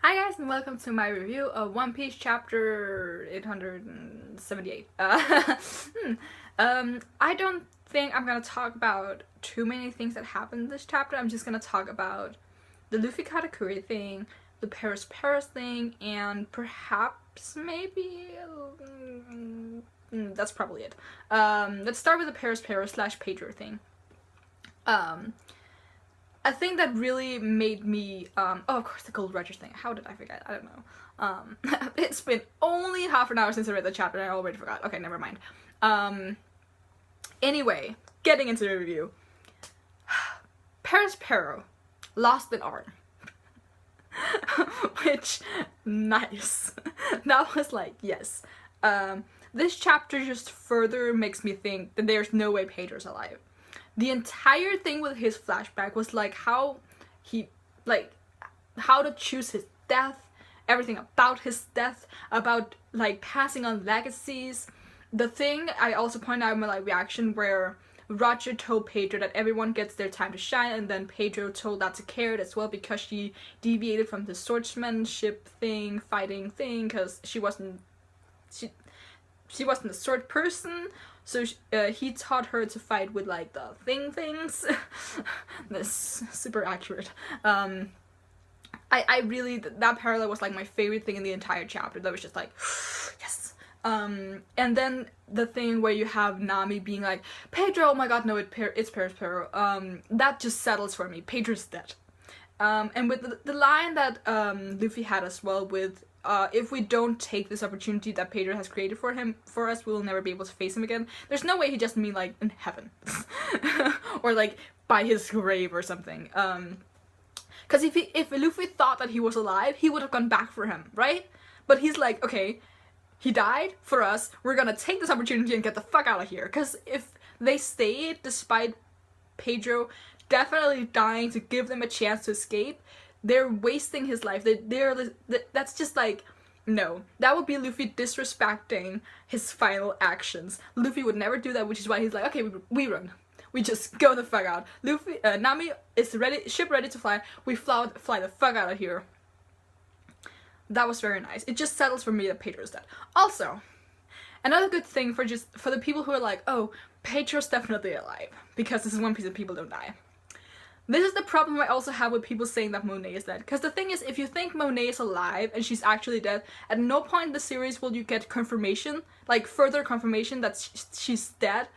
Hi guys and welcome to my review of One Piece chapter 878. I don't think I'm gonna talk about too many things that happened in this chapter. I'm just gonna talk about the Luffy Katakuri thing, the Paris thing, and perhaps maybe that's probably it. Let's start with the Paris slash Pedro thing. A thing that really made me, oh, of course, the Gold Roger thing. How did I forget? I don't know. It's been only half an hour since I read the chapter and I already forgot. Okay, never mind. Anyway, getting into the review. Pedro lost an arm. Which, nice. That was like, yes. This chapter just further makes me think that there's no way Pedro's alive. The entire thing with his flashback was like how to choose his death, everything about his death, about like passing on legacies. The thing I also pointed out in my reaction where Roger told Pedro that everyone gets their time to shine, and then Pedro told that to Carrot as well because she deviated from the swordsmanship thing, fighting thing, because she wasn't a sword person. So he taught her to fight with like the things. That's super accurate. I really, that parallel was like my favorite thing in the entire chapter. That was just like, yes. And then the thing where you have Nami being like, Pedro, oh my god, no, it's Pedro. That just settles for me. Pedro's dead. And with the line that Luffy had as well with, if we don't take this opportunity that Pedro has created for us, we will never be able to face him again. There's no way he just mean like in heaven. Or like by his grave or something. Cause if Luffy thought that he was alive, he would have gone back for him, right? But he's like, okay, he died for us, we're gonna take this opportunity and get the fuck out of here. Cause if they stayed despite Pedro definitely dying to give them a chance to escape, they're wasting his life. That's just like, no. That would be Luffy disrespecting his final actions. Luffy would never do that, which is why he's like, okay, we run. We just go the fuck out. Luffy, Nami is ready, ship ready to fly. We fly the fuck out of here. That was very nice. It just settles for me that Pedro's dead. Also, another good thing for the people who are like, oh, Pedro's definitely alive, because this is One Piece and people don't die. This is the problem I also have with people saying that Monet is dead. Because the thing is, if you think Monet is alive and she's actually dead, at no point in the series will you get confirmation, like further confirmation that she's dead,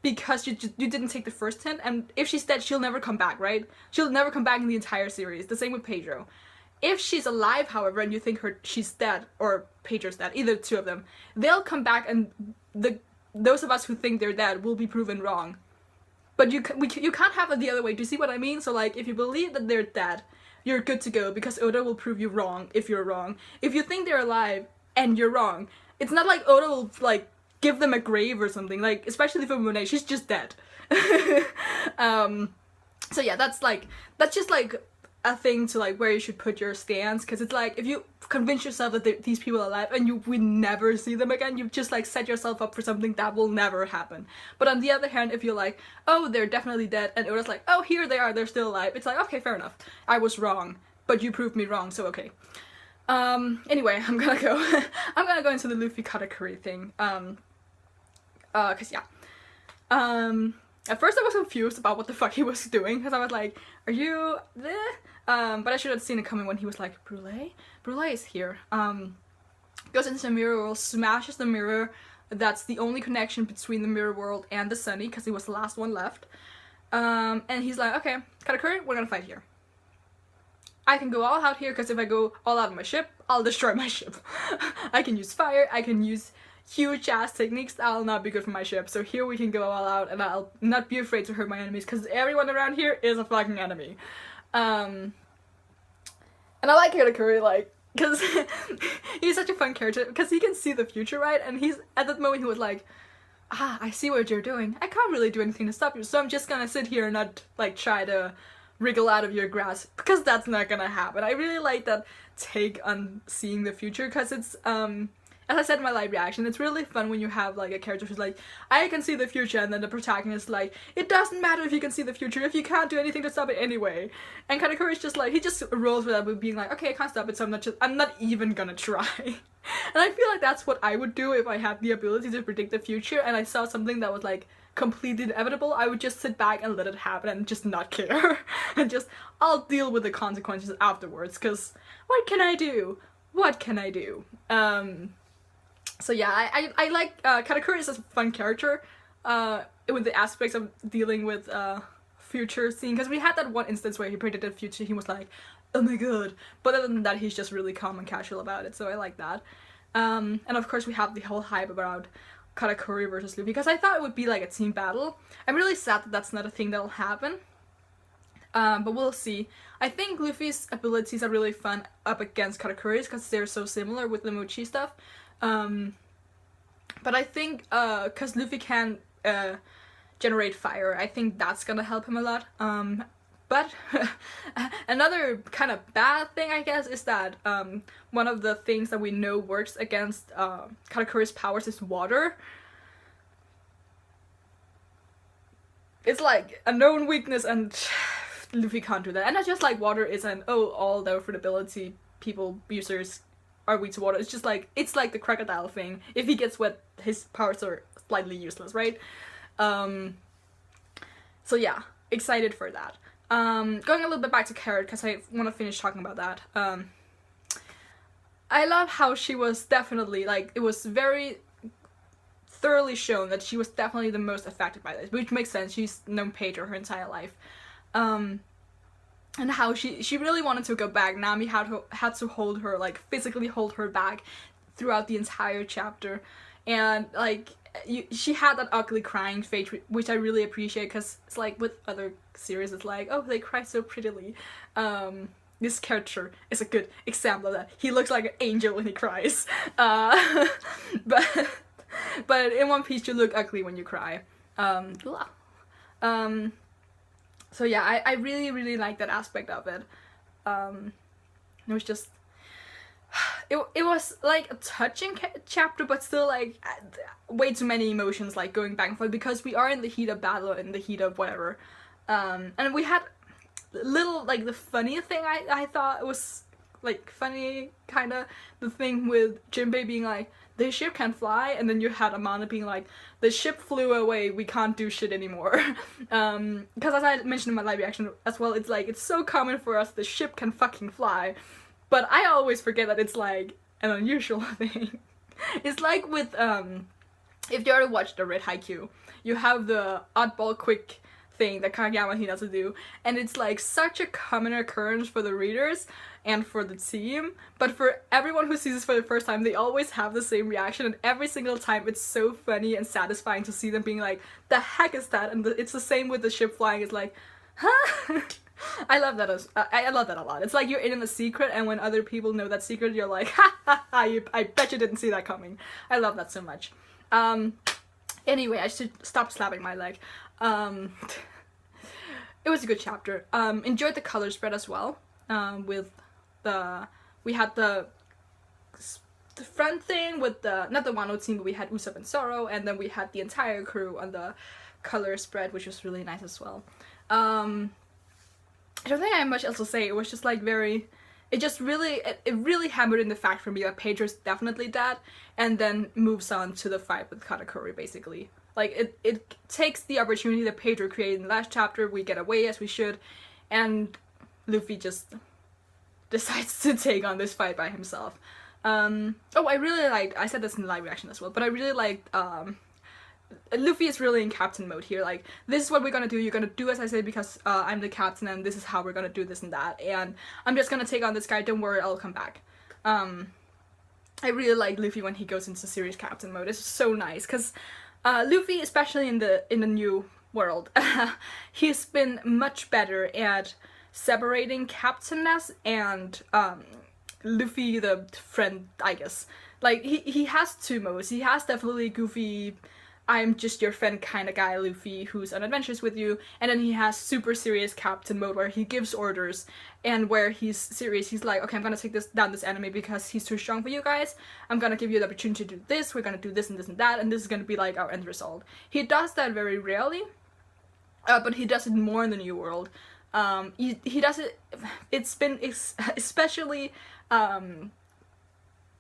because you didn't take the first hint. And if she's dead, she'll never come back, right? She'll never come back in the entire series. The same with Pedro. If she's alive, however, and you think she's dead, or Pedro's dead, either two of them, they'll come back, and those of us who think they're dead will be proven wrong. But you can't have it the other way. Do you see what I mean? So like, if you believe that they're dead, you're good to go, because Oda will prove you wrong if you're wrong. If you think they're alive and you're wrong, it's not like Oda will like give them a grave or something. Like, especially for Monet, she's just dead. So yeah, that's just like a thing to like where you should put your stance, because it's like, if you convince yourself that these people are alive and you will never see them again, you've just like set yourself up for something that will never happen. But on the other hand, if you're like, oh, they're definitely dead, and Oda's like, oh, here they are, they're still alive, it's like, okay, fair enough, I was wrong, but you proved me wrong, so okay. Anyway, I'm gonna go into the Luffy Katakuri thing, cause yeah. At first I was confused about what the fuck he was doing, because I was like, are you there? But I should have seen it coming when he was like, Brûlé? Brûlé is here. Goes into the mirror world, smashes the mirror. That's the only connection between the mirror world and the Sunny, because he was the last one left. And he's like, okay, Katakuri, we're gonna fight here. I can go all out here, because if I go all out of my ship, I'll destroy my ship. I can use fire, I can use huge ass techniques that'll not be good for my ship, so here we can go all out, and I'll not be afraid to hurt my enemies, because everyone around here is a fucking enemy. And I like Katakuri, like, because he's such a fun character, because he can see the future, right? And he's, at that moment, he was like, I see what you're doing, I can't really do anything to stop you, so I'm just gonna sit here and not, like, try to wriggle out of your grasp, because that's not gonna happen. I really like that take on seeing the future, because as I said in my live reaction, it's really fun when you have like a character who's like, I can see the future, and then the protagonist is like, it doesn't matter if you can see the future if you can't do anything to stop it anyway. And Katakuri is just like, he just rolls with that, with being like, okay, I can't stop it, so I'm not even gonna try. And I feel like that's what I would do if I had the ability to predict the future and I saw something that was like completely inevitable. I would just sit back and let it happen and just not care. And just, I'll deal with the consequences afterwards, because what can I do? What can I do? So yeah, I like, Katakuri is a fun character, with the aspects of dealing with, future scene, because we had that one instance where he predicted the future, he was like, oh my god, but other than that, he's just really calm and casual about it, so I like that. And of course we have the whole hype about Katakuri versus Luffy, because I thought it would be like a team battle. I'm really sad that that's not a thing that'll happen, but we'll see. I think Luffy's abilities are really fun up against Katakuri's, because they're so similar with the Mochi stuff, but I think, because Luffy can, generate fire, I think that's gonna help him a lot. But another kind of bad thing, I guess, is that one of the things that we know works against Katakuri's powers is water. It's like a known weakness, and Luffy can't do that. And not just like water is an, oh, all the different ability people, users are weak to water. It's just like, it's like the crocodile thing. If he gets wet, his powers are slightly useless, right? So yeah, excited for that. Going a little bit back to Carrot, because I want to finish talking about that. I love how she was definitely, like, it was very thoroughly shown that she was definitely the most affected by this, which makes sense. She's known Pedro her entire life. And how she really wanted to go back. Nami had to hold her, like, physically hold her back throughout the entire chapter. And, like, she had that ugly crying face, which I really appreciate, because it's like with other series, it's like, oh, they cry so prettily. This character is a good example of that. He looks like an angel when he cries. But in One Piece, you look ugly when you cry. So yeah, I really, really like that aspect of it. It was just, it was like a touching chapter, but still like way too many emotions like going back and forth, because we are in the heat of battle, in the heat of whatever. And we had little, like, the funny thing I thought was like funny, kind of, the thing with Jinbei being like, the ship can fly, and then you had Amanda being like, the ship flew away, we can't do shit anymore. Because as I mentioned in my live reaction as well, it's like, it's so common for us, the ship can fucking fly. But I always forget that it's like an unusual thing. It's like with, if you ever watched the Red Haikyuu, you have the oddball quick thing that Kageyama he does to do, and it's like such a common occurrence for the readers and for the team, but for everyone who sees this for the first time, they always have the same reaction, and every single time it's so funny and satisfying to see them being like, the heck is that? And it's the same with the ship flying. It's like, huh? I love that. I love that a lot. It's like you're in a secret, and when other people know that secret, you're like, ha ha ha, I bet you didn't see that coming. I love that so much. Anyway, I should stop slapping my leg. It was a good chapter. Enjoyed the color spread as well. With we had the front thing with not the Wano team, but we had Usopp and Zoro, and then we had the entire crew on the color spread, which was really nice as well. I don't think I have much else to say. It was just like very, it really hammered in the fact for me that Pedro's definitely dead, and then moves on to the fight with Katakuri, basically. Like, it takes the opportunity that Pedro created in the last chapter, we get away as we should, and Luffy just decides to take on this fight by himself. Oh, I really liked, I said this in the live reaction as well, but I really liked, Luffy is really in captain mode here. Like, this is what we're gonna do, you're gonna do as I say because I'm the captain, and this is how we're gonna do this and that, and I'm just gonna take on this guy, don't worry, I'll come back. I really like Luffy when he goes into serious captain mode. It's so nice, because Luffy, especially in the new world, he's been much better at separating captainness and Luffy the friend, I guess. Like, he has two modes. He has definitely goofy I'm just your friend kind of guy, Luffy, who's on adventures with you, and then he has super serious captain mode where he gives orders, and where he's serious, he's like, okay, I'm gonna take this enemy because he's too strong for you guys, I'm gonna give you the opportunity to do this, we're gonna do this and this and that, and this is gonna be like our end result. He does that very rarely, but he does it more in the New World. He does it, it's been especially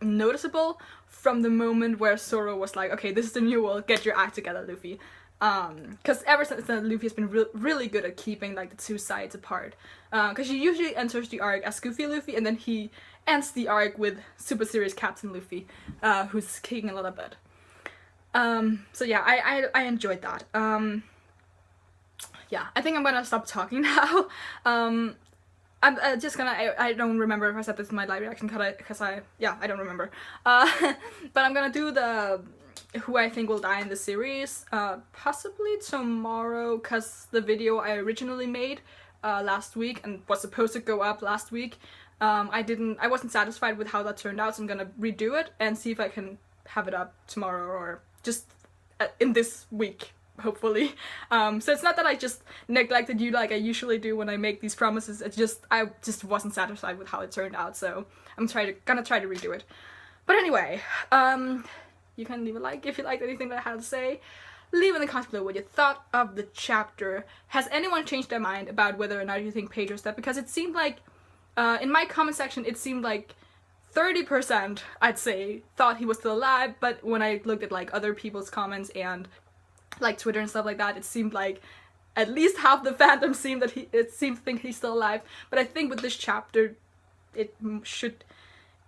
noticeable from the moment where Zoro was like, okay, this is the New World, get your act together, Luffy. Because ever since then, Luffy has been really good at keeping like the two sides apart. Because he usually enters the arc as Goofy Luffy, and then he ends the arc with super serious Captain Luffy, who's kicking a little bit. So yeah, I enjoyed that. Yeah, I think I'm gonna stop talking now. I'm just gonna, I don't remember if I said this in my live reaction because I don't remember. But I'm gonna do the who I think will die in the series, possibly tomorrow, because the video I originally made last week and was supposed to go up last week, I wasn't satisfied with how that turned out, so I'm gonna redo it and see if I can have it up tomorrow or just in this week, hopefully. So it's not that I just neglected you like I usually do when I make these promises, it's just I just wasn't satisfied with how it turned out, so I'm gonna try to redo it. But anyway, you can leave a like if you liked anything that I had to say. Leave in the comments below what you thought of the chapter. Has anyone changed their mind about whether or not you think Pedro's dead? Because it seemed like, in my comment section, it seemed like 30%, I'd say, thought he was still alive, but when I looked at like other people's comments and like Twitter and stuff like that, it seemed like at least half the fandom seemed to think he's still alive. But I think with this chapter, it should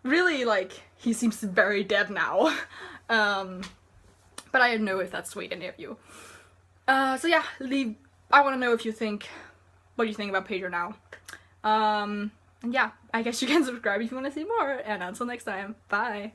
really, like, he seems very dead now. But I don't know if that's swayed any of you. So yeah, I want to know what you think about Pedro now. And yeah, I guess you can subscribe if you want to see more, and until next time, bye!